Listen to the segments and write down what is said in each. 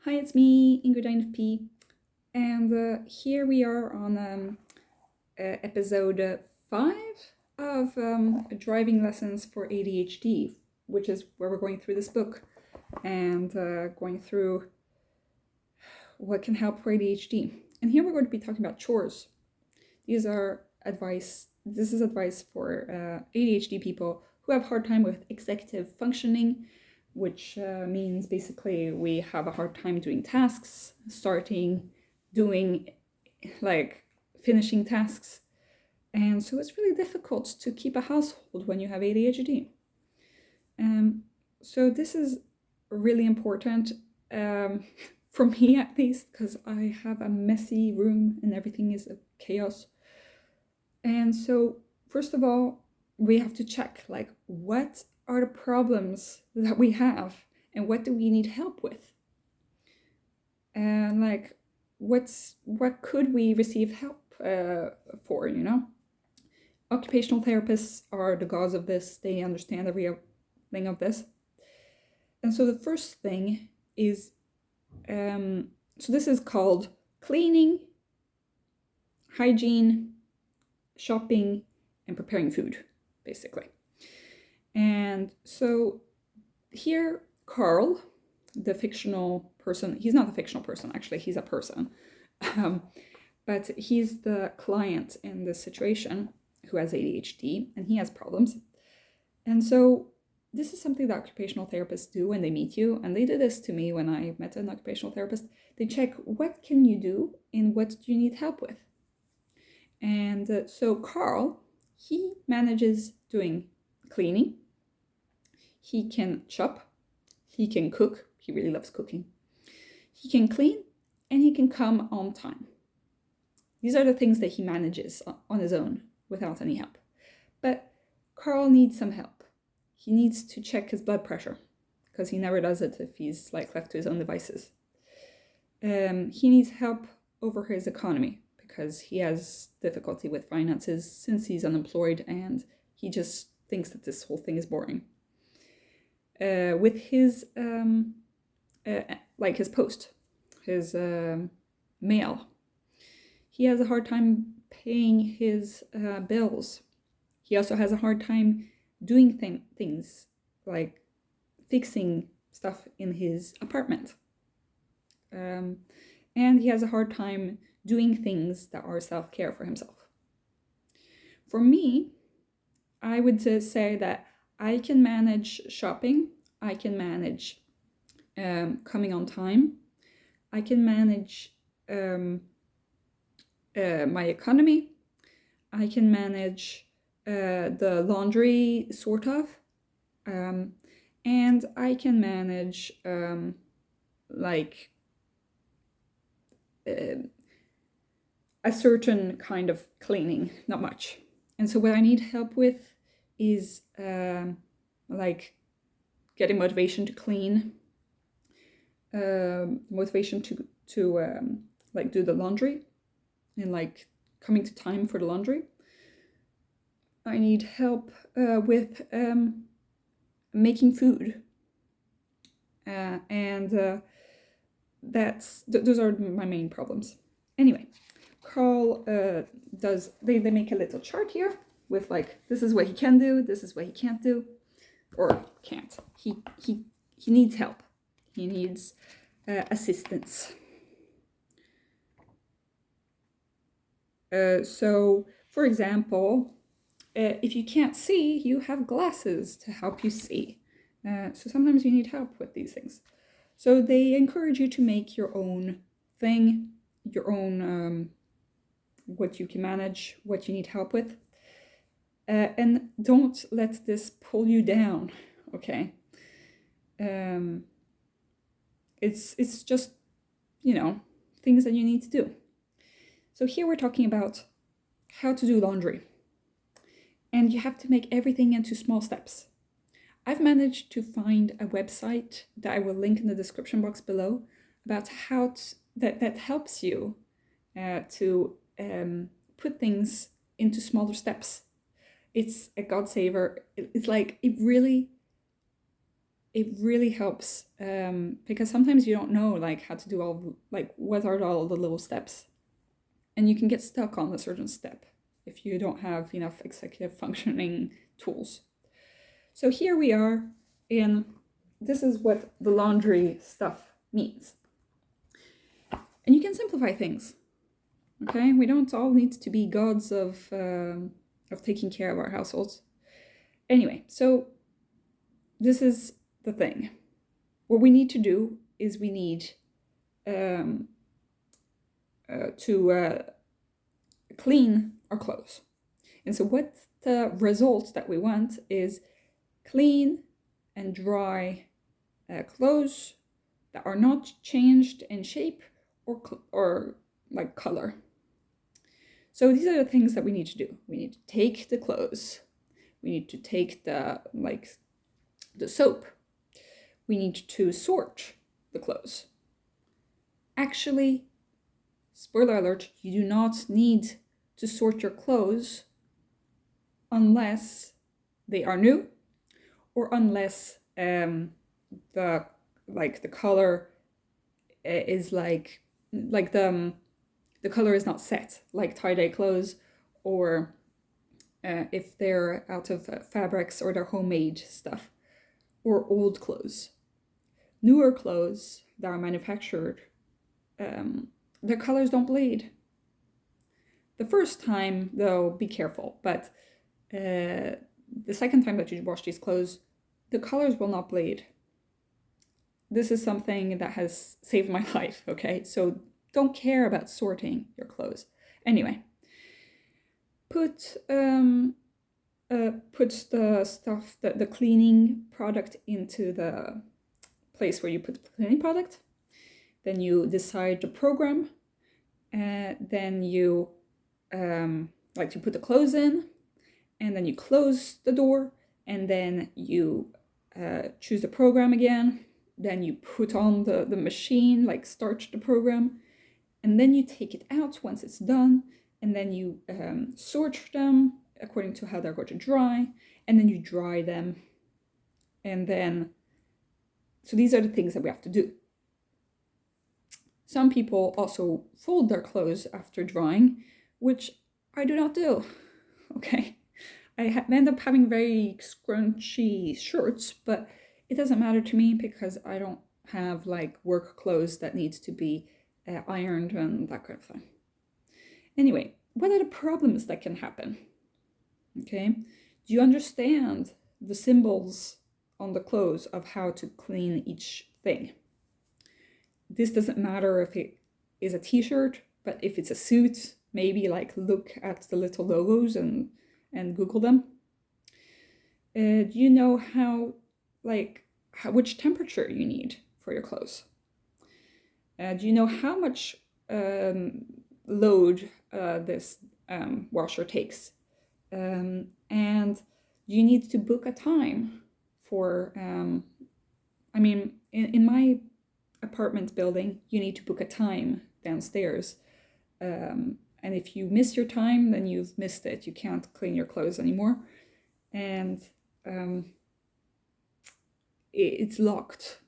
Hi, it's me, Ingrid P. And here we are on episode 5 of driving lessons for ADHD, which is where we're going through this book and going through what can help for ADHD. And here we're going to be talking about chores. This is advice for ADHD people who have a hard time with executive functioning, which means basically we have a hard time doing tasks, finishing tasks. And so it's really difficult to keep a household when you have ADHD. So this is really important for me, at least, because I have a messy room and everything is a chaos. And so first of all, we have to check what are the problems that we have and what do we need help with, and what could we receive help for. Occupational therapists are the gods of this. They understand everything of this. And so the first thing is so this is called cleaning, hygiene, shopping, and preparing food, basically. And so here, Karl, the fictional person, he's not a fictional person, actually, he's a person. But he's the client in this situation who has ADHD, and he has problems. And so this is something that occupational therapists do when they meet you, and they did this to me when I met an occupational therapist. They check, what can you do and what do you need help with? And so Karl, he manages doing cleaning, he can shop, he can cook, he really loves cooking, he can clean, and he can come on time. These are the things that he manages on his own without any help. But Karl needs some help. He needs to check his blood pressure, because he never does it if he's left to his own devices. He needs help over his economy, because he has difficulty with finances since he's unemployed, and he just thinks that this whole thing is boring. With his his post, his mail, he has a hard time paying his bills. He also has a hard time doing things like fixing stuff in his apartment. And he has a hard time doing things that are self-care for himself. For me, I would say that I can manage shopping, I can manage coming on time, I can manage my economy, I can manage the laundry, sort of, and I can manage a certain kind of cleaning, not much. And so what I need help with is getting motivation to clean, motivation to do the laundry, and coming to time for the laundry. I need help with making food, and those are my main problems. Anyway, Karl they make a little chart here with this is what he can do, this is what he can't do, or can't. He needs help. He needs assistance. So, for example, if you can't see, you have glasses to help you see. So sometimes you need help with these things. So they encourage you to make your own thing, your own what you can manage, what you need help with. And don't let this pull you down, okay? It's just, things that you need to do. So here we're talking about how to do laundry. And you have to make everything into small steps. I've managed to find a website that I will link in the description box below about how that helps you to put things into smaller steps. It's a godsaver. It's it really it really helps because sometimes you don't know like how to do all, like what are all the little steps, and you can get stuck on a certain step if you don't have enough executive functioning tools. So here we are in, this is what the laundry stuff means. And you can simplify things, okay? We don't all need to be gods of taking care of our households. Anyway, so this is the thing. What we need to do is we need to clean our clothes. And so what the result that we want is clean and dry clothes that are not changed in shape or like color. So these are the things that we need to do. We need to take the clothes. We need to take the soap. We need to sort the clothes. Actually, spoiler alert, you do not need to sort your clothes unless they are new or unless the color is like the color is not set, like tie-dye clothes, or if they're out of fabrics or they're homemade stuff, or old clothes. Newer clothes that are manufactured, their colors don't bleed. The first time, though, be careful, but the second time that you wash these clothes, the colors will not bleed. This is something that has saved my life, okay? So don't care about sorting your clothes. Anyway, put the stuff, the cleaning product into the place where you put the cleaning product. Then you decide the program. Then you you put the clothes in, and then you close the door, and then you choose the program again. Then you put on the machine, like start the program, and then you take it out once it's done, and then you sort them according to how they're going to dry, and then you dry them. And then, so these are the things that we have to do. Some people also fold their clothes after drying, which I do not do, okay? I end up having very scrunchy shirts, but it doesn't matter to me because I don't have like work clothes that needs to be ironed and that kind of thing. Anyway, what are the problems that can happen? Okay, do you understand the symbols on the clothes of how to clean each thing? This doesn't matter if it is a t-shirt, but if it's a suit, maybe like look at the little logos and Google them. Do you know which temperature you need for your clothes? Do you know how much load this washer takes? And you need to book a time for, in my apartment building, you need to book a time downstairs. And if you miss your time, then you've missed it. You can't clean your clothes anymore. And it's locked.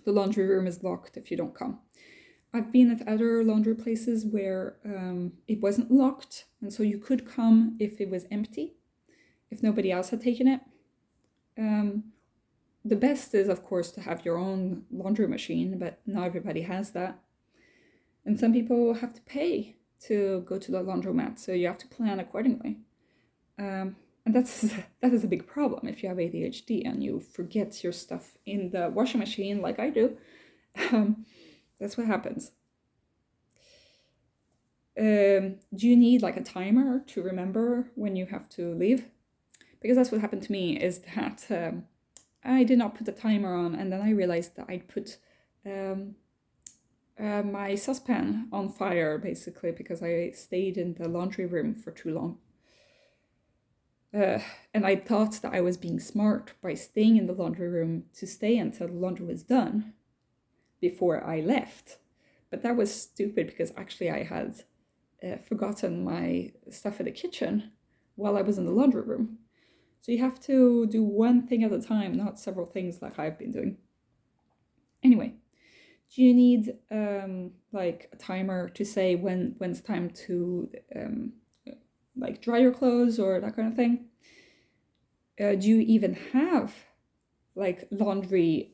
The laundry room is locked if you don't come. I've been at other laundry places where it wasn't locked, and so you could come if it was empty, if nobody else had taken it. The best is, of course, to have your own laundry machine, but not everybody has that. And some people have to pay to go to the laundromat, so you have to plan accordingly. And that is a big problem if you have ADHD and you forget your stuff in the washing machine like I do. That's what happens. Do you need like a timer to remember when you have to leave? Because that's what happened to me, is that I did not put the timer on, and then I realized that I'd put my saucepan on fire, basically, because I stayed in the laundry room for too long. And I thought that I was being smart by staying in the laundry room to stay until the laundry was done before I left. But that was stupid, because actually I had forgotten my stuff in the kitchen while I was in the laundry room. So you have to do one thing at a time, not several things like I've been doing. Anyway, do you need like a timer to say when it's time to like dry your clothes or that kind of thing? Do you even have like laundry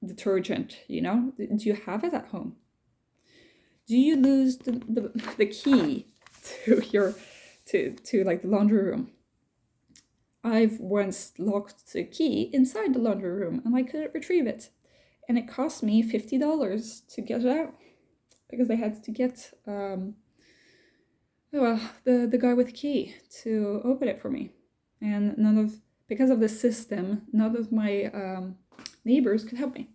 detergent, you know? Do you have it at home? Do you lose the key to your to like the laundry room? I've once locked the key inside the laundry room and I couldn't retrieve it. And it cost me $50 to get it out because they had to get the guy with the key to open it for me. And because of the system, none of my neighbors could help me.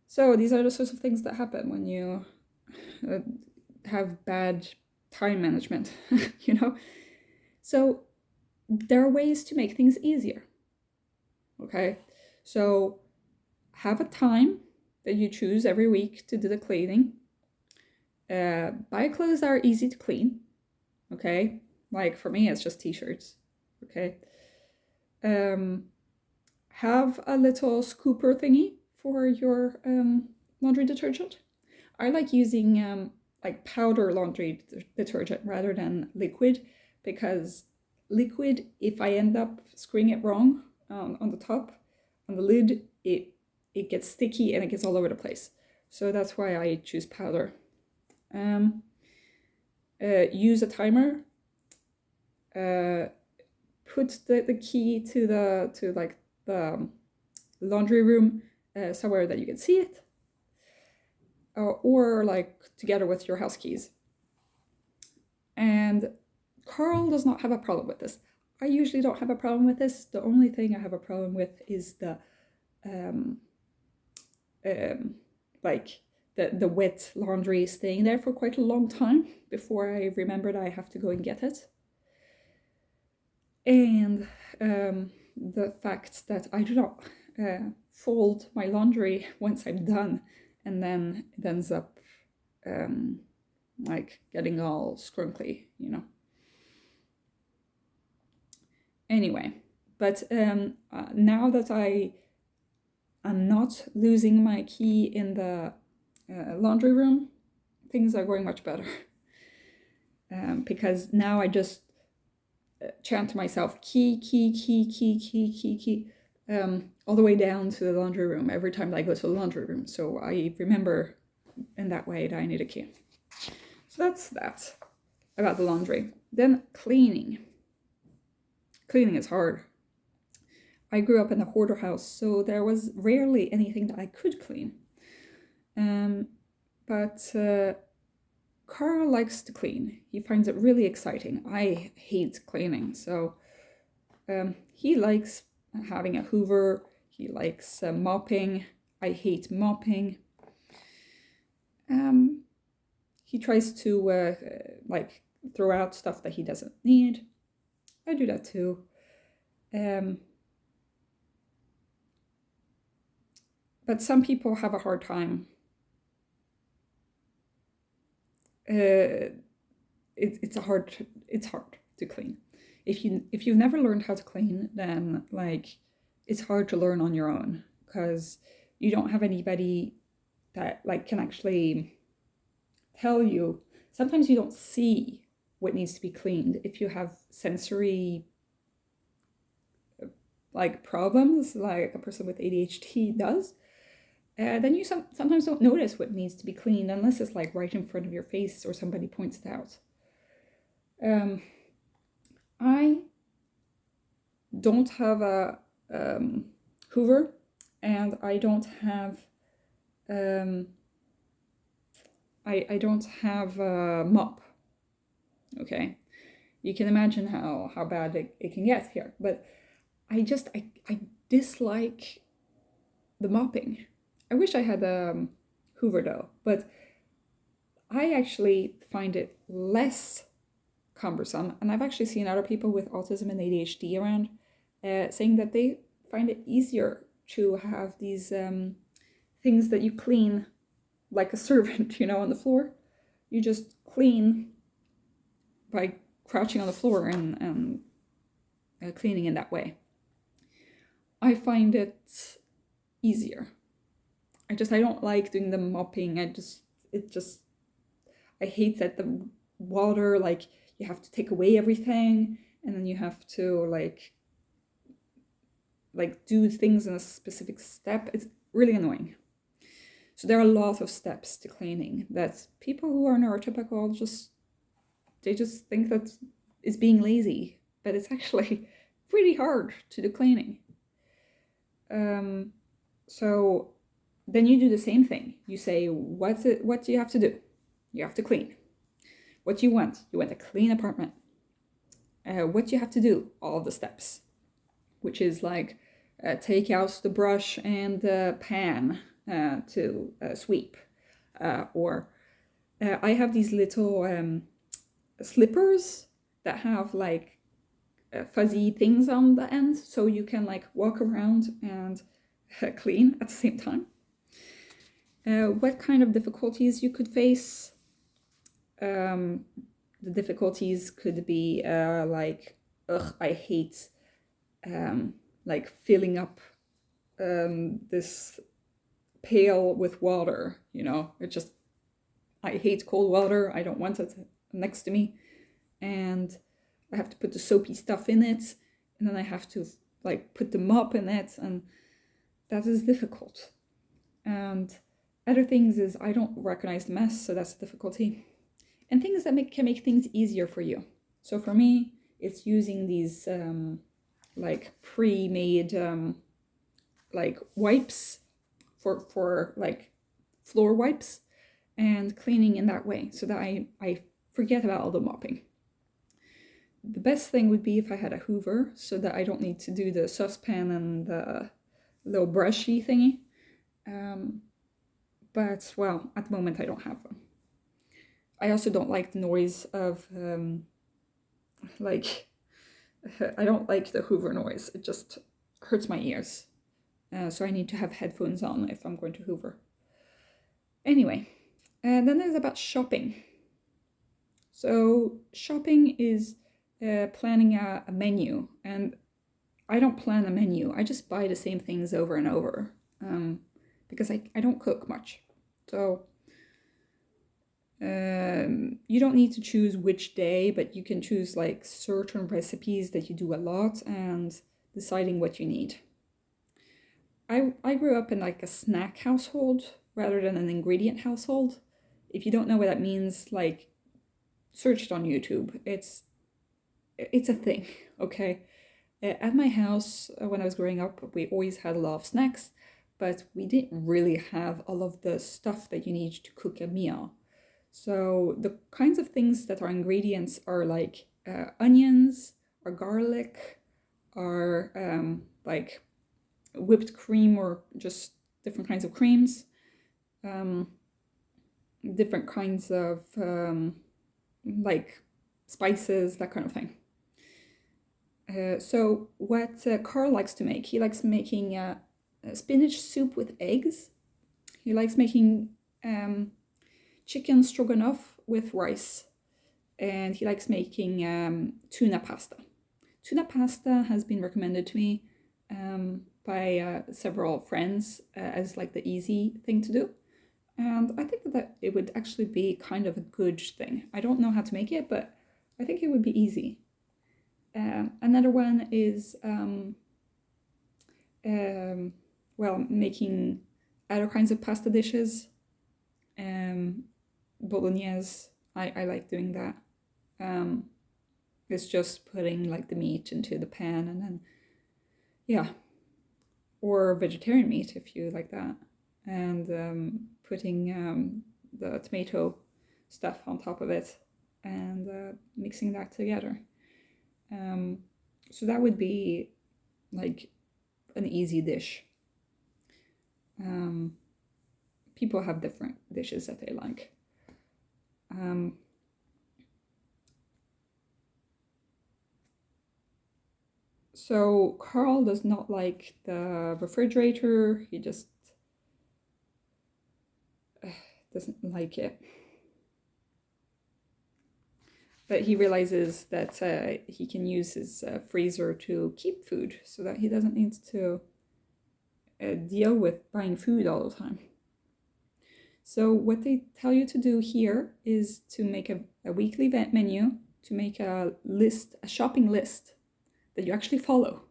So these are the sorts of things that happen when you have bad time management, you know? So there are ways to make things easier, okay? So have a time that you choose every week to do the cleaning. Buy clothes that are easy to clean, okay? Like for me, it's just t-shirts, okay? Have a little scooper thingy for your laundry detergent. I like using like powder laundry detergent rather than liquid, because liquid, if I end up screwing it wrong on the top, on the lid, it gets sticky and it gets all over the place. So that's why I choose powder. Use a timer. Put the key to the laundry room somewhere that you can see it, or like together with your house keys. And Karl does not have a problem with this. I usually don't have a problem with this. The only thing I have a problem with is the wet laundry staying there for quite a long time before I remembered I have to go and get it. And the fact that I do not fold my laundry once I'm done, and then it ends up like getting all scrunkly, you know. Anyway, but now that I am not losing my key in the laundry room, things are going much better. Because now I just chant to myself, key, all the way down to the laundry room every time that I go to the laundry room. So I remember in that way that I need a key. So that's that about the laundry. Then cleaning. Cleaning is hard. I grew up in a hoarder house, so there was rarely anything that I could clean. But Karl likes to clean. He finds it really exciting. I hate cleaning, so he likes having a hoover. He likes mopping. I hate mopping. He tries to like throw out stuff that he doesn't need. I do that too. But some people have a hard time. It's hard to clean. If you've never learned how to clean, then like it's hard to learn on your own, because you don't have anybody that like can actually tell you. Sometimes you don't see what needs to be cleaned if you have sensory like problems, like a person with ADHD does. Then you sometimes don't notice what needs to be cleaned unless it's like right in front of your face or somebody points it out. I don't have a hoover, and I don't have I don't have a mop. Okay, you can imagine how bad it can get here. But I dislike the mopping. I wish I had a hoover though, but I actually find it less cumbersome. And I've actually seen other people with autism and ADHD around saying that they find it easier to have these things that you clean like a servant, you know, on the floor. You just clean by crouching on the floor and cleaning in that way. I find it easier. I don't like doing the mopping. I hate that the water, like, you have to take away everything, and then you have to like do things in a specific step. It's really annoying. So there are a lot of steps to cleaning that people who are neurotypical they just think that it's being lazy, but it's actually pretty hard to do cleaning. So then you do the same thing. You say, what do you have to do? You have to clean. What do you want? You want a clean apartment. What do you have to do? All of the steps, which is like take out the brush and the pan to sweep. Or I have these little slippers that have like fuzzy things on the end, so you can like walk around and clean at the same time. What kind of difficulties you could face? The difficulties could be I hate like filling up this pail with water, I hate cold water. I don't want it next to me, and I have to put the soapy stuff in it, and then I have to like put the mop in it, and that is difficult. And other things is I don't recognize the mess, so that's a difficulty. And things that can make things easier for you. So for me, it's using these like pre-made like wipes for like floor wipes, and cleaning in that way, so that I forget about all the mopping. The best thing would be if I had a Hoover, so that I don't need to do the saucepan and the little brushy thingy. But well, at the moment I don't have one. I also don't like the noise of I don't like the Hoover noise. It just hurts my ears. So I need to have headphones on if I'm going to Hoover. Anyway, and then there's about shopping. So shopping is planning a menu, and I don't plan a menu. I just buy the same things over and over because I don't cook much. So you don't need to choose which day, but you can choose like certain recipes that you do a lot and deciding what you need. I grew up in like a snack household rather than an ingredient household. If you don't know what that means, like search it on YouTube. It's a thing, okay? At my house, when I was growing up, we always had a lot of snacks, but we didn't really have all of the stuff that you need to cook a meal. So the kinds of things that are ingredients are like onions, or garlic, or like whipped cream, or just different kinds of creams, different kinds of like spices, that kind of thing. So what Karl likes to make, he likes making spinach soup with eggs. He likes making chicken stroganoff with rice, and he likes making tuna pasta. Tuna pasta has been recommended to me by several friends as like the easy thing to do, and I think that it would actually be kind of a good thing. I don't know how to make it, but I think it would be easy. Another one is making other kinds of pasta dishes. Bolognese, I like doing that. It's just putting like the meat into the pan, and then or vegetarian meat if you like that, and putting the tomato stuff on top of it, and mixing that together. So that would be like an easy dish. People have different dishes that they like. So Karl does not like the refrigerator. He just doesn't like it. But he realizes that he can use his freezer to keep food so that he doesn't need to deal with buying food all the time. So what they tell you to do here is to make a weekly menu, to make a list, a shopping list that you actually follow.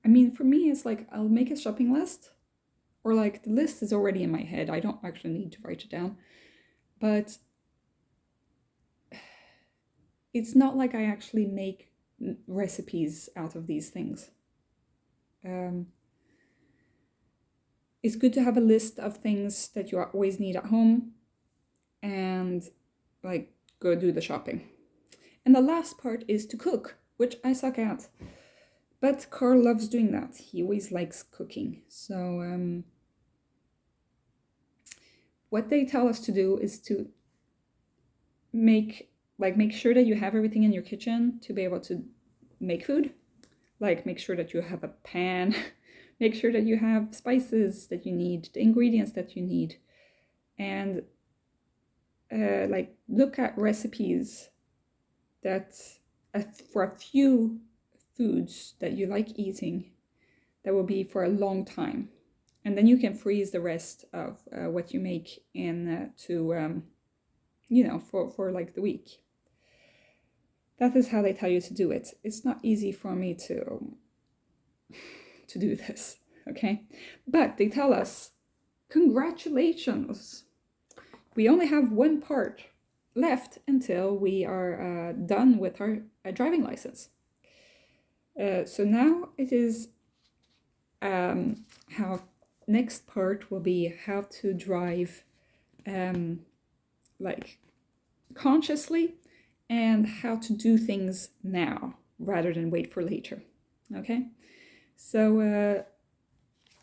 I mean, for me, it's like I'll make a shopping list, or like the list is already in my head. I don't actually need to write it down. But it's not like I actually make recipes out of these things. It's good to have a list of things that you always need at home and like go do the shopping. And the last part is to cook, which I suck at. But Karl loves doing that. He always likes cooking. So what they tell us to do is to make sure that you have everything in your kitchen to be able to make food. Like make sure that you have a pan, make sure that you have spices that you need, the ingredients that you need, and like look at recipes that for a few foods that you like eating that will be for a long time, and then you can freeze the rest of what you make in for like the week. That is how they tell you to do it. It's not easy for me to do this, okay? But they tell us, congratulations! We only have one part left until we are done with our driving license. So now it is how next part will be how to drive like consciously and how to do things now rather than wait for later. Okay, so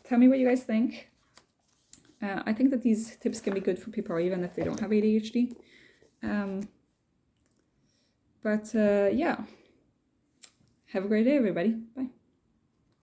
tell me what you guys think. I think that these tips can be good for people even if they don't have ADHD. But yeah, have a great day, everybody. Bye.